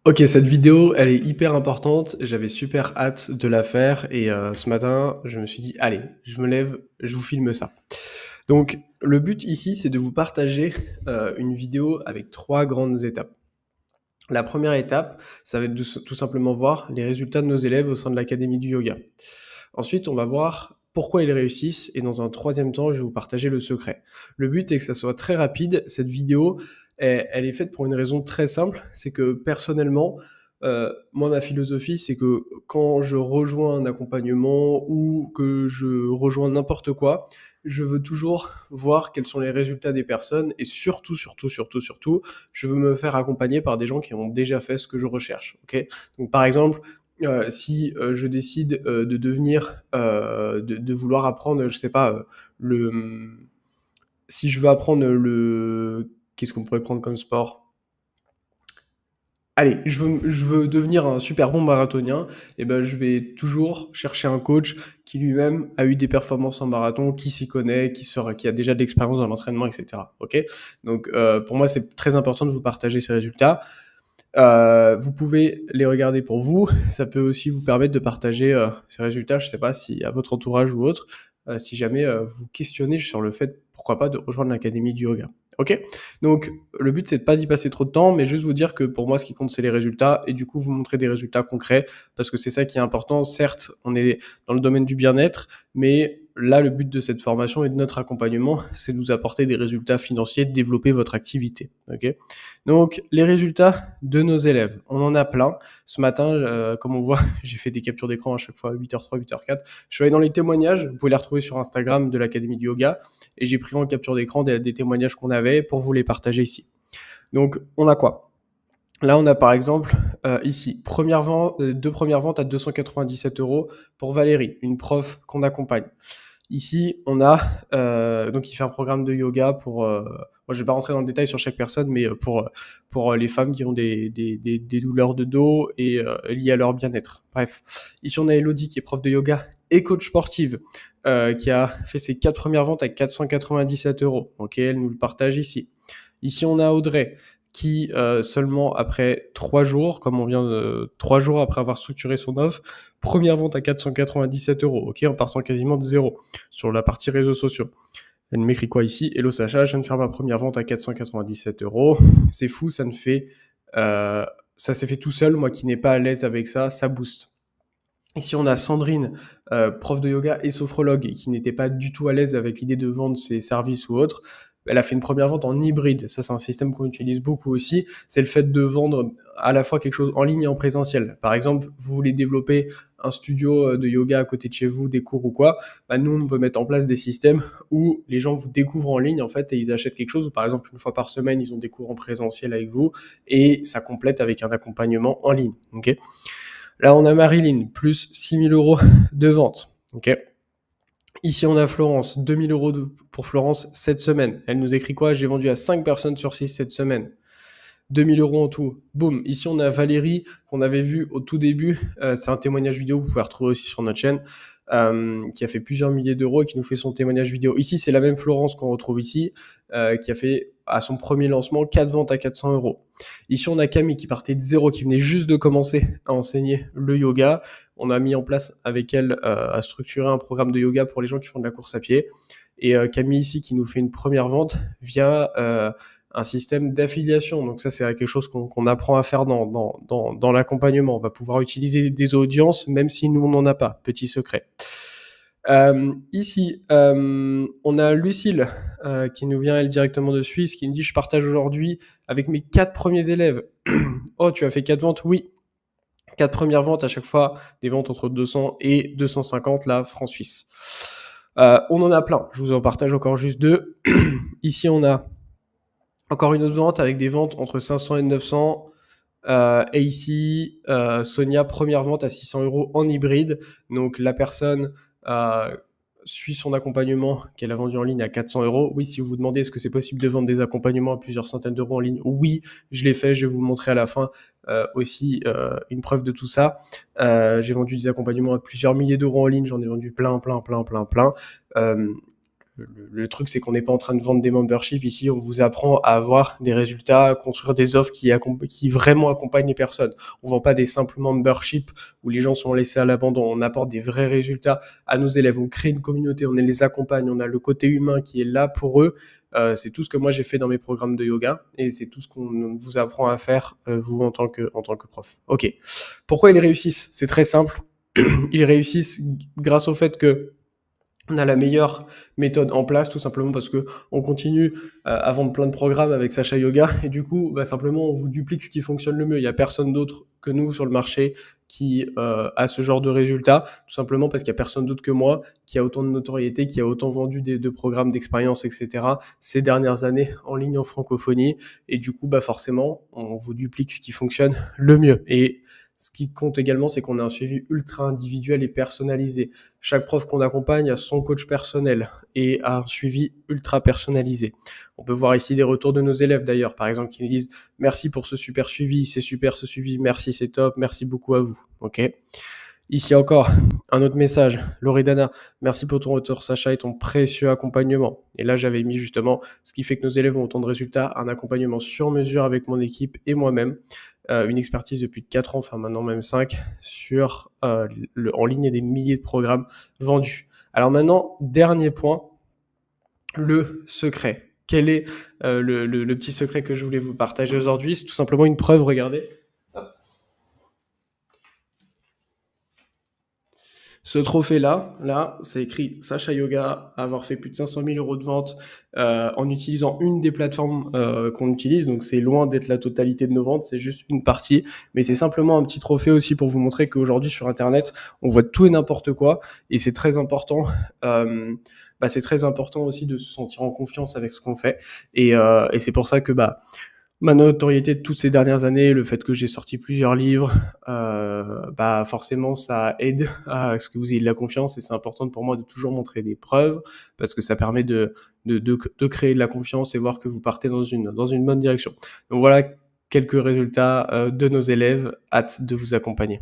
Ok, cette vidéo, elle est hyper importante. J'avais super hâte de la faire et ce matin, je me suis dit, allez, je me lève, je vous filme ça. Donc, le but ici, c'est de vous partager une vidéo avec trois grandes étapes. La première étape, ça va être de tout simplement voir les résultats de nos élèves au sein de l'Académie du yoga. Ensuite, on va voir pourquoi ils réussissent et dans un troisième temps, je vais vous partager le secret. Le but est que ça soit très rapide. Cette vidéo, elle est faite pour une raison très simple, c'est que personnellement, moi, ma philosophie, c'est que quand je rejoins un accompagnement ou que je rejoins n'importe quoi, je veux toujours voir quels sont les résultats des personnes et surtout, je veux me faire accompagner par des gens qui ont déjà fait ce que je recherche. Ok. Donc, par exemple, si je décide de devenir, de vouloir apprendre, je sais pas, si je veux apprendre qu'est-ce qu'on pourrait prendre comme sport? Allez, je veux devenir un super bon marathonien, et ben je vais toujours chercher un coach qui lui-même a eu des performances en marathon, qui s'y connaît, qui a déjà de l'expérience dans l'entraînement, etc. Ok. Donc pour moi c'est très important de vous partager ces résultats. Vous pouvez les regarder pour vous. Ça peut aussi vous permettre de partager ces résultats, je sais pas, si à votre entourage ou autre, si jamais vous questionnez sur le fait, pourquoi pas, de rejoindre l'académie du yoga. Ok. Donc le but c'est de pas d'y passer trop de temps, mais juste vous dire que pour moi ce qui compte c'est les résultats et du coup vous montrer des résultats concrets parce que c'est ça qui est important. Certes, on est dans le domaine du bien-être, mais là le but de cette formation et de notre accompagnement, c'est de vous apporter des résultats financiers, de développer votre activité. Ok. Donc, les résultats de nos élèves, on en a plein. Ce matin, comme on voit, j'ai fait des captures d'écran à chaque fois, 8h03, 8h04. Je suis allé dans les témoignages, vous pouvez les retrouver sur Instagram de l'Académie du Yoga, et j'ai pris en capture d'écran des témoignages qu'on avait pour vous les partager ici. Donc, on a quoi? Là, on a par exemple ici, deux premières ventes à 297 euros pour Valérie, une prof qu'on accompagne. Ici, on a donc il fait un programme de yoga pour. Moi, je vais pas rentrer dans le détail sur chaque personne, mais pour les femmes qui ont des douleurs de dos et liées à leur bien-être. Bref, ici on a Elodie qui est prof de yoga et coach sportive, qui a fait ses 4 premières ventes à 497 euros. Ok, elle nous le partage ici. Ici on a Audrey qui seulement après 3 jours, comme on vient de 3 jours après avoir structuré son offre, première vente à 497 euros. Ok, en partant quasiment de zéro sur la partie réseaux sociaux. Elle m'écrit quoi ici? Hello Sacha, je viens de faire ma première vente à 497 euros. C'est fou, ça s'est fait tout seul. Moi qui n'ai pas à l'aise avec ça, ça booste. Ici, on a Sandrine, prof de yoga et sophrologue, et qui n'était pas du tout à l'aise avec l'idée de vendre ses services ou autres. Elle a fait une première vente en hybride. Ça, c'est un système qu'on utilise beaucoup aussi. C'est le fait de vendre à la fois quelque chose en ligne et en présentiel. Par exemple, vous voulez développer un studio de yoga à côté de chez vous, des cours ou quoi. Bah, nous, on peut mettre en place des systèmes où les gens vous découvrent en ligne, en fait, et ils achètent quelque chose. Ou par exemple, une fois par semaine, ils ont des cours en présentiel avec vous, et ça complète avec un accompagnement en ligne. Ok. Là, on a Marilyn, plus 6 000 euros de vente. Ok. Ici, on a Florence, 2 000 euros pour Florence cette semaine. Elle nous écrit quoi? J'ai vendu à 5 personnes sur 6 cette semaine. 2 000 euros en tout. Boum. Ici, on a Valérie, qu'on avait vu au tout début. C'est un témoignage vidéo que vous pouvez retrouver aussi sur notre chaîne, qui a fait plusieurs milliers d'euros et qui nous fait son témoignage vidéo. Ici, c'est la même Florence qu'on retrouve ici, qui a fait à son premier lancement 4 ventes à 400 euros. Ici, on a Camille qui partait de zéro, qui venait juste de commencer à enseigner le yoga. On a mis en place avec elle à structurer un programme de yoga pour les gens qui font de la course à pied. Et Camille ici qui nous fait une première vente via un système d'affiliation. Donc ça, c'est quelque chose qu'on apprend à faire dans l'accompagnement. On va pouvoir utiliser des audiences, même si nous, on n'en a pas. Petit secret. Ici, on a Lucille qui nous vient, elle, directement de Suisse, qui nous dit « Je partage aujourd'hui avec mes 4 premiers élèves. » Oh, tu as fait 4 ventes? Oui. 4 premières ventes, à chaque fois, des ventes entre 200 et 250, là, francs-suisses. On en a plein. Je vous en partage encore juste 2. Ici, on a encore une autre vente avec des ventes entre 500 et 900. Et ici, Sonia, première vente à 600 euros en hybride. Donc, la personne suit son accompagnement qu'elle a vendu en ligne à 400 euros. Oui, si vous vous demandez est-ce que c'est possible de vendre des accompagnements à plusieurs centaines d'euros en ligne, oui, je l'ai fait. Je vais vous montrer à la fin aussi une preuve de tout ça. J'ai vendu des accompagnements à plusieurs milliers d'euros en ligne. J'en ai vendu plein. le truc, c'est qu'on n'est pas en train de vendre des memberships ici. On vous apprend à avoir des résultats, à construire des offres qui vraiment accompagnent les personnes. On vend pas des simples memberships où les gens sont laissés à l'abandon. On apporte des vrais résultats à nos élèves. On crée une communauté, on les accompagne, on a le côté humain qui est là pour eux. C'est tout ce que moi j'ai fait dans mes programmes de yoga et c'est tout ce qu'on vous apprend à faire, vous en tant que prof. Ok. Pourquoi ils réussissent? C'est très simple. Ils réussissent grâce au fait que on a la meilleure méthode en place, tout simplement parce que on continue à vendre plein de programmes avec Sacha Yoga et du coup, simplement, on vous duplique ce qui fonctionne le mieux. Il y a personne d'autre que nous sur le marché qui a ce genre de résultats, tout simplement parce qu'il y a personne d'autre que moi qui a autant de notoriété, qui a autant vendu de programmes d'expérience, etc. ces dernières années en ligne en francophonie et du coup, forcément, on vous duplique ce qui fonctionne le mieux. Et ce qui compte également, c'est qu'on a un suivi ultra individuel et personnalisé. Chaque prof qu'on accompagne a son coach personnel et a un suivi ultra personnalisé. On peut voir ici des retours de nos élèves d'ailleurs, par exemple, qui nous disent « Merci pour ce super suivi, c'est super ce suivi, merci, c'est top, merci beaucoup à vous. » Ok. Ici encore, un autre message. Loredana, merci pour ton retour Sacha et ton précieux accompagnement. Et là, j'avais mis justement ce qui fait que nos élèves ont autant de résultats, un accompagnement sur mesure avec mon équipe et moi-même, une expertise depuis 4 ans, enfin maintenant même 5, sur en ligne et des milliers de programmes vendus. Alors maintenant, dernier point, le secret. Quel est le petit secret que je voulais vous partager aujourd'hui? C'est tout simplement une preuve, regardez. Ce trophée-là, c'est écrit Sacha Yoga, avoir fait plus de 500 000 euros de vente en utilisant une des plateformes qu'on utilise. Donc, c'est loin d'être la totalité de nos ventes, c'est juste une partie. Mais c'est simplement un petit trophée aussi pour vous montrer qu'aujourd'hui, sur Internet, on voit tout et n'importe quoi. Et c'est très important. C'est très important aussi de se sentir en confiance avec ce qu'on fait. Et c'est pour ça que ma notoriété de toutes ces dernières années, le fait que j'ai sorti plusieurs livres, forcément ça aide à ce que vous ayez de la confiance et c'est important pour moi de toujours montrer des preuves parce que ça permet de créer de la confiance et voir que vous partez dans une bonne direction. Donc voilà quelques résultats de nos élèves, hâte de vous accompagner.